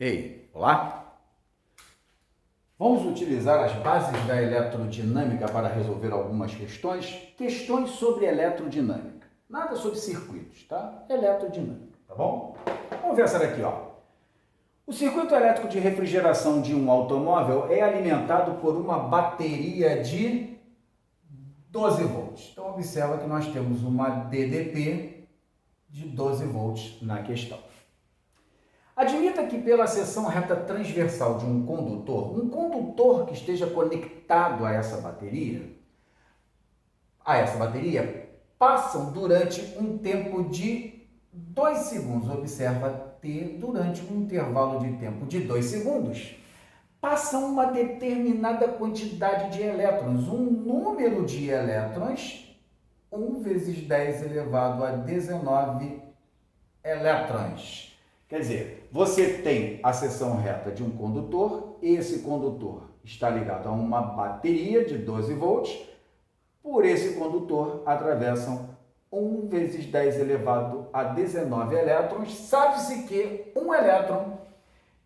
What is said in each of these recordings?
Ei, olá! Vamos utilizar as bases da eletrodinâmica para resolver algumas questões sobre eletrodinâmica. Nada sobre circuitos, tá? Eletrodinâmica, tá bom? Vamos ver essa daqui, ó. O circuito elétrico de refrigeração de um automóvel é alimentado por uma bateria de 12 volts. Então, observa que nós temos uma DDP de 12 volts na questão. Admita que pela seção reta transversal de um condutor que esteja conectado a essa bateria, passam durante um tempo de 2 segundos. Observa T, durante um intervalo de tempo de 2 segundos, passam uma determinada quantidade de elétrons, um número de elétrons, 1 vezes 10 elevado a 19 elétrons. Quer dizer, você tem a seção reta de um condutor, esse condutor está ligado a uma bateria de 12 volts, por esse condutor atravessam 1 vezes 10 elevado a 19 elétrons. Sabe-se que um elétron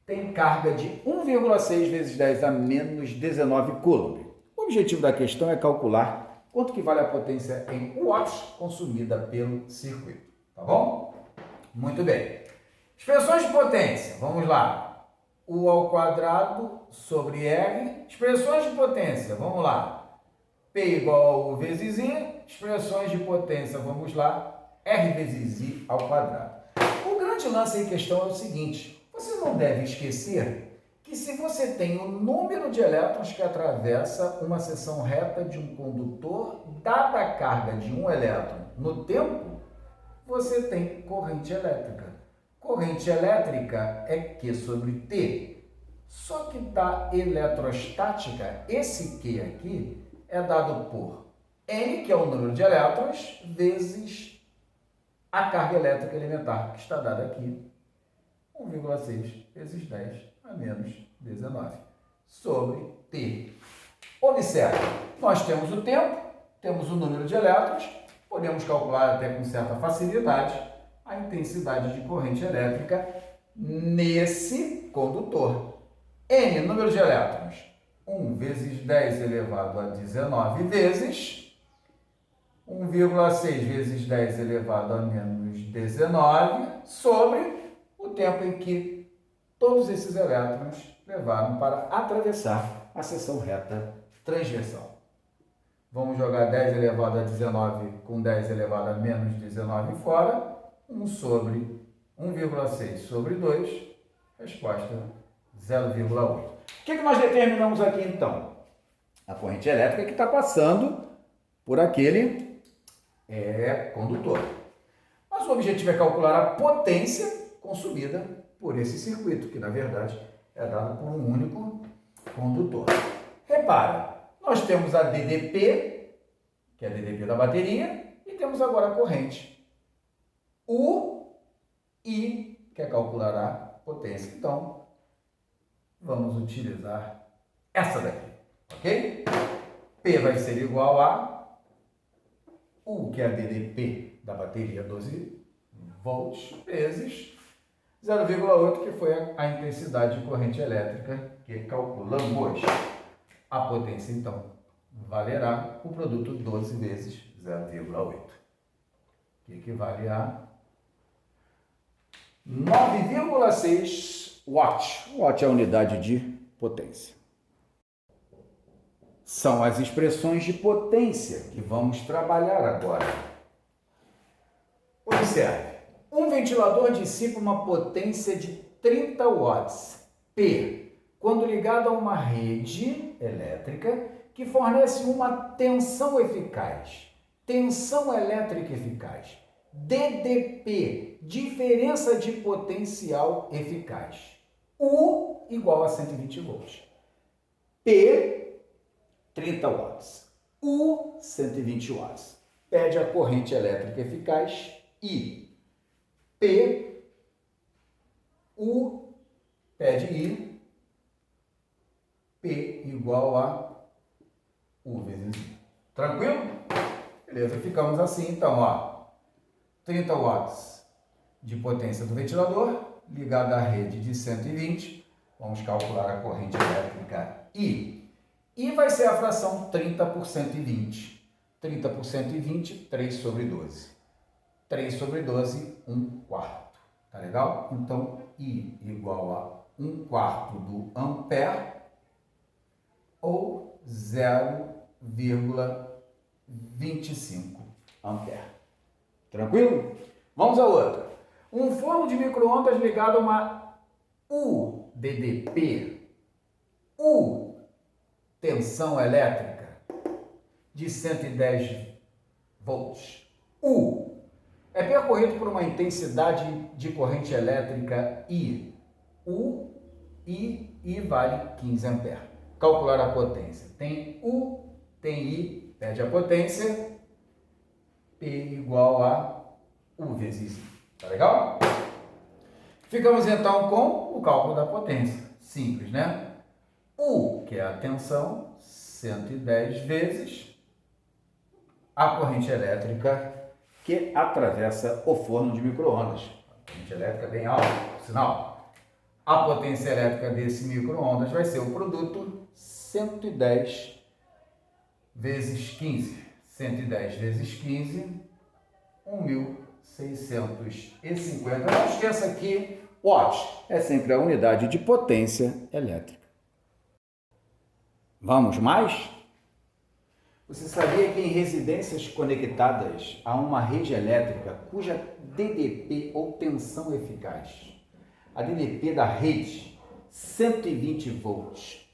tem carga de 1,6 vezes 10 a menos 19 coulomb. O objetivo da questão é calcular quanto que vale a potência em watts consumida pelo circuito, tá bom? Muito bem. Expressões de potência, vamos lá. U ao quadrado sobre R. Expressões de potência, vamos lá. P igual a U vezes I. Expressões de potência, vamos lá. R vezes I ao quadrado. O grande lance em questão é o seguinte. Você não deve esquecer que se você tem o número de elétrons que atravessa uma seção reta de um condutor, dada a carga de um elétron no tempo, você tem corrente elétrica. Corrente elétrica é Q sobre T. Só que da eletrostática, esse Q aqui é dado por N, que é o número de elétrons, vezes a carga elétrica elementar, que está dada aqui, 1,6 vezes 10 a menos 19, sobre T. Observe, nós temos o tempo, temos o número de elétrons, podemos calcular até com certa facilidade a intensidade de corrente elétrica nesse condutor. N, número de elétrons, 1 vezes 10 elevado a 19 vezes 1,6 vezes 10 elevado a menos 19 sobre o tempo em que todos esses elétrons levaram para atravessar a seção reta transversal. Vamos jogar 10 elevado a 19 com 10 elevado a menos 19 fora. 1 sobre 1,6 sobre 2, resposta 0,8. O que nós determinamos aqui então? A corrente elétrica que está passando por aquele condutor. Mas o objetivo é calcular a potência consumida por esse circuito, que na verdade é dado por um único condutor. Repara, nós temos a DDP, que é a DDP da bateria, e temos agora a corrente U, I, quer calcular a potência. Então, vamos utilizar essa daqui, ok? P vai ser igual a U, que é a DDP da bateria, 12 volts, vezes 0,8, que foi a intensidade de corrente elétrica que calculamos. A potência, então, valerá o produto 12 vezes 0,8, que equivale a 9,6 watts. Watt é a unidade de potência. São as expressões de potência que vamos trabalhar agora. Observe. Um ventilador dissipa uma potência de 30 watts P, quando ligado a uma rede elétrica que fornece uma tensão eficaz. Tensão elétrica eficaz. DDP, diferença de potencial eficaz. U igual a 120 volts. P, 30 watts. U, 120 watts. Pede a corrente elétrica eficaz. I. P, U, pede I. P igual a U vezes I. Tranquilo? Beleza, ficamos assim então, ó. 30 watts de potência do ventilador ligado à rede de 120. Vamos calcular a corrente elétrica I. I vai ser a fração 30 por 120. 30 por 120, 3 sobre 12. 3 sobre 12, 1 quarto. Tá legal? Então, I igual a 1 quarto do ampere ou 0,25 ampere. Tranquilo? Vamos a outra. Um forno de micro-ondas ligado a uma UDDP, tensão elétrica de 110 volts. É percorrido por uma intensidade de corrente elétrica I. I vale 15 amperes. Calcular a potência. Tem U, tem I, pede a potência. P igual a U vezes I. Tá legal? Ficamos então com o cálculo da potência. Simples, né? U, que é a tensão, 110 vezes a corrente elétrica que atravessa o forno de micro-ondas. A corrente elétrica bem alta, por sinal. A potência elétrica desse micro-ondas vai ser o produto 110 vezes 15. 110 vezes 15, 1.650. Não esqueça que watts é sempre a unidade de potência elétrica. Vamos mais? Você sabia que em residências conectadas a uma rede elétrica cuja DDP ou tensão eficaz, a DDP da rede, 120 volts,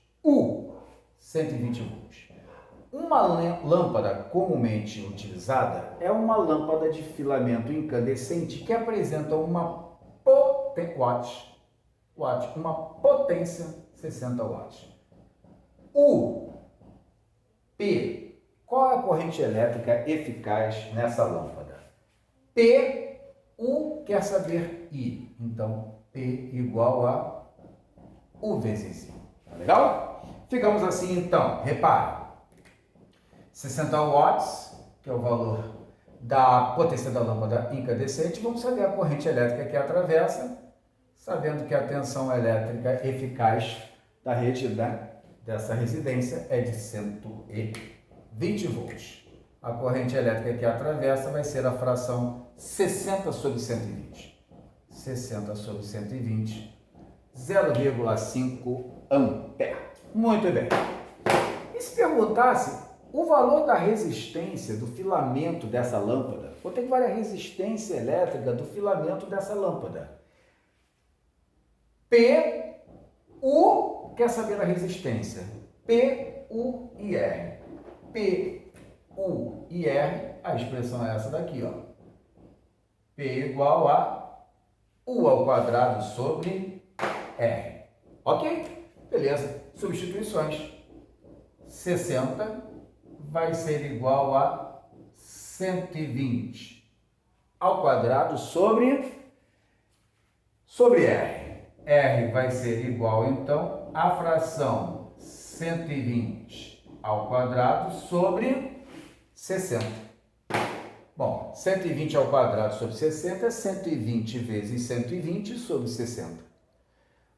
120 volts. Uma lâmpada comumente utilizada é uma lâmpada de filamento incandescente que apresenta uma potência 60 watts. P. Qual é a corrente elétrica eficaz nessa lâmpada? P. U quer saber I. Então, P igual a U vezes I. Tá legal? Ficamos assim, então. Repare. 60 watts, que é o valor da potência da lâmpada incandescente. Vamos saber a corrente elétrica que atravessa, sabendo que a tensão elétrica eficaz da rede dessa residência é de 120 volts. A corrente elétrica que atravessa vai ser a fração 60 sobre 120. 60 sobre 120, 0,5 ampere. Muito bem. E se perguntasse o valor da resistência do filamento dessa lâmpada? Quanto é que vale a resistência elétrica do filamento dessa lâmpada? P, U, quer saber a resistência? P, U e R. P, U e R, a expressão é essa daqui, ó. P igual a U ao quadrado sobre R. Ok? Beleza. Substituições. 60 vai ser igual a 120 ao quadrado sobre R. R vai ser igual, então, à fração 120 ao quadrado sobre 60. Bom, 120 ao quadrado sobre 60 é 120 vezes 120 sobre 60.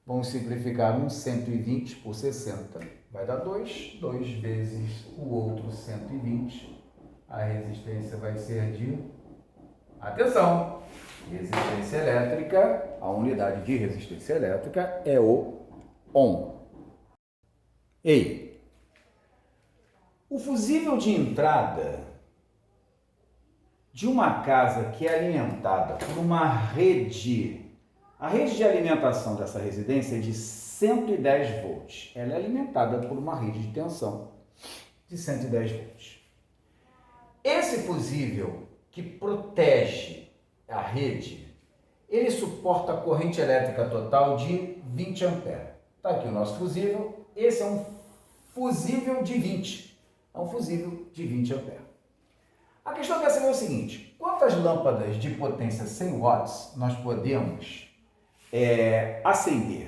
Vamos simplificar um 120 por 60. Vai dar 2. 2 vezes o outro 120. A resistência vai ser de... Atenção! Resistência elétrica, a unidade de resistência elétrica é o ohm. Ei! O fusível de entrada de uma casa que é alimentada por uma rede... A rede de alimentação dessa residência é de 110 volts. Ela é alimentada por uma rede de tensão de 110 volts. Esse fusível que protege a rede, ele suporta a corrente elétrica total de 20 amperes. Está aqui o nosso fusível. Esse é um fusível de 20. É um fusível de 20 amperes. A questão é saber o seguinte: quantas lâmpadas de potência 100 watts nós podemos acender?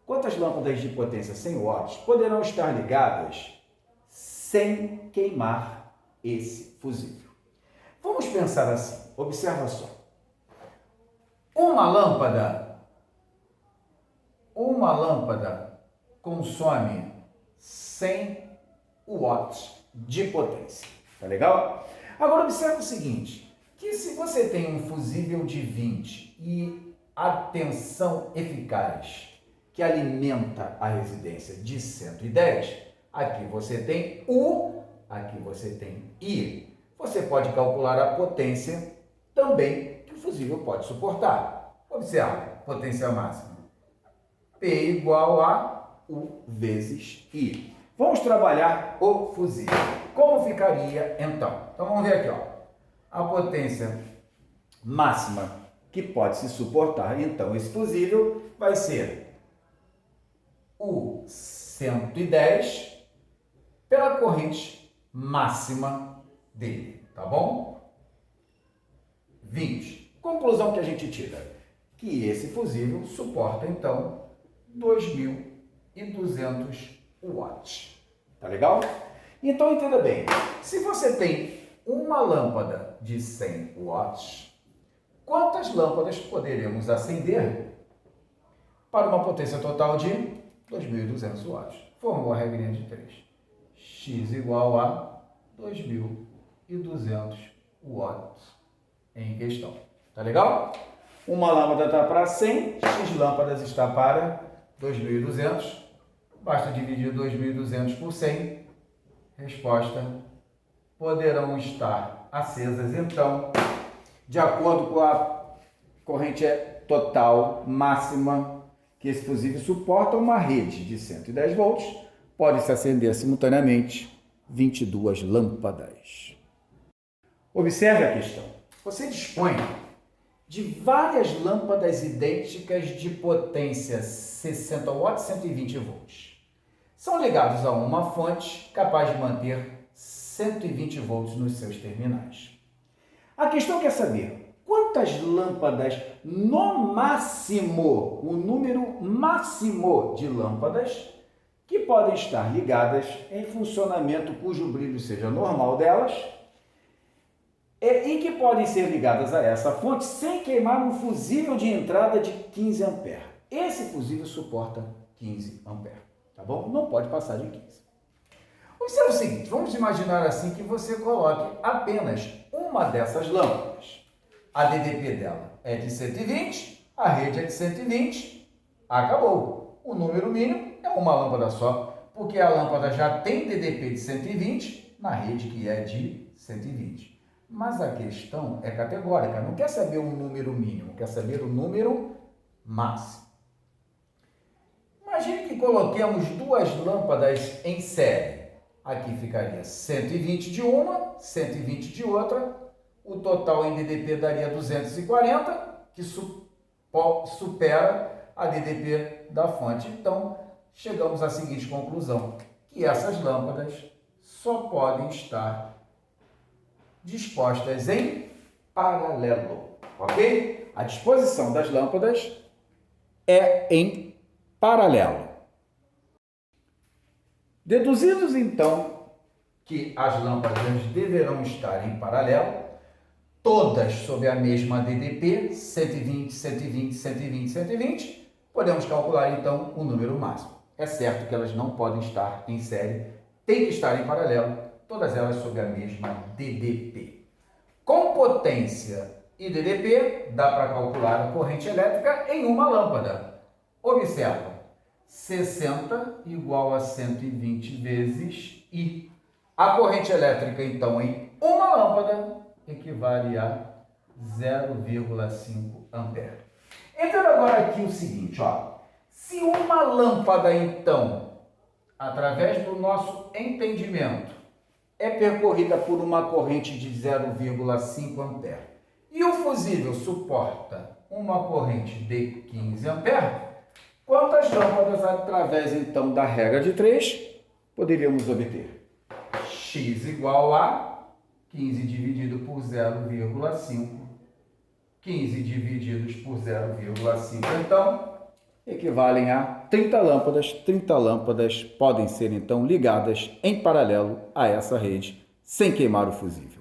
Quantas lâmpadas de potência 100 watts poderão estar ligadas sem queimar esse fusível? Vamos pensar assim, observa só. Uma lâmpada consome 100 watts de potência. Tá legal? Agora observe o seguinte, que se você tem um fusível de 20 e a tensão eficaz que alimenta a residência de 110, aqui você tem U, aqui você tem I. Você pode calcular a potência também que o fusível pode suportar. Observe, potência máxima. P igual a U vezes I. Vamos trabalhar o fusível. Como ficaria então? Então vamos ver aqui, ó. A potência máxima que pode se suportar, então, esse fusível vai ser o 110 pela corrente máxima dele, tá bom? 20. Conclusão que a gente tira, que esse fusível suporta, então, 2.200 watts. Tá legal? Então, entenda bem, se você tem uma lâmpada de 100 watts, quantas lâmpadas poderemos acender para uma potência total de 2.200 watts? Formou a regrinha de 3. X igual a 2.200 watts em questão. Tá legal? Uma lâmpada está para 100, X lâmpadas está para 2.200. Basta dividir 2.200 por 100. Resposta: poderão estar acesas, então, de acordo com a corrente total máxima que esse fusível suporta, uma rede de 110 volts, pode-se acender simultaneamente 22 lâmpadas. Observe a questão. Você dispõe de várias lâmpadas idênticas de potência 60 watts, 120 volts. São ligados a uma fonte capaz de manter 120 volts nos seus terminais. A questão quer saber quantas lâmpadas no máximo, o número máximo de lâmpadas que podem estar ligadas em funcionamento cujo brilho seja normal delas e que podem ser ligadas a essa fonte sem queimar um fusível de entrada de 15 amperes. Esse fusível suporta 15 amperes, tá bom? Não pode passar de 15. Observe o seguinte, vamos imaginar assim que você coloque apenas uma dessas lâmpadas. A DDP dela é de 120, a rede é de 120, acabou. O número mínimo é uma lâmpada só, porque a lâmpada já tem DDP de 120 na rede que é de 120. Mas a questão é categórica, não quer saber o número mínimo, quer saber o número máximo. Imagine que coloquemos duas lâmpadas em série. Aqui ficaria 120 de uma, 120 de outra. O total em DDP daria 240, que supera a DDP da fonte. Então, chegamos à seguinte conclusão, que essas lâmpadas só podem estar dispostas em paralelo, ok? A disposição das lâmpadas é em paralelo. Deduzidos, então, que as lâmpadas deverão estar em paralelo, todas sob a mesma DDP, 120, 120, 120, 120, podemos calcular, então, o número máximo. É certo que elas não podem estar em série, tem que estar em paralelo, todas elas sob a mesma DDP. Com potência e DDP, dá para calcular a corrente elétrica em uma lâmpada. Observa. 60 igual a 120 vezes I. A corrente elétrica, então, em uma lâmpada equivale a 0,5 ampere. Entenda agora aqui o seguinte, ó. Se uma lâmpada, então, através do nosso entendimento, é percorrida por uma corrente de 0,5 ampere e o fusível suporta uma corrente de 15 ampere, quantas lâmpadas, através, então, da regra de 3, poderíamos obter? X igual a 15 dividido por 0,5. 15 divididos por 0,5, então, equivalem a 30 lâmpadas. 30 lâmpadas podem ser, então, ligadas em paralelo a essa rede, sem queimar o fusível.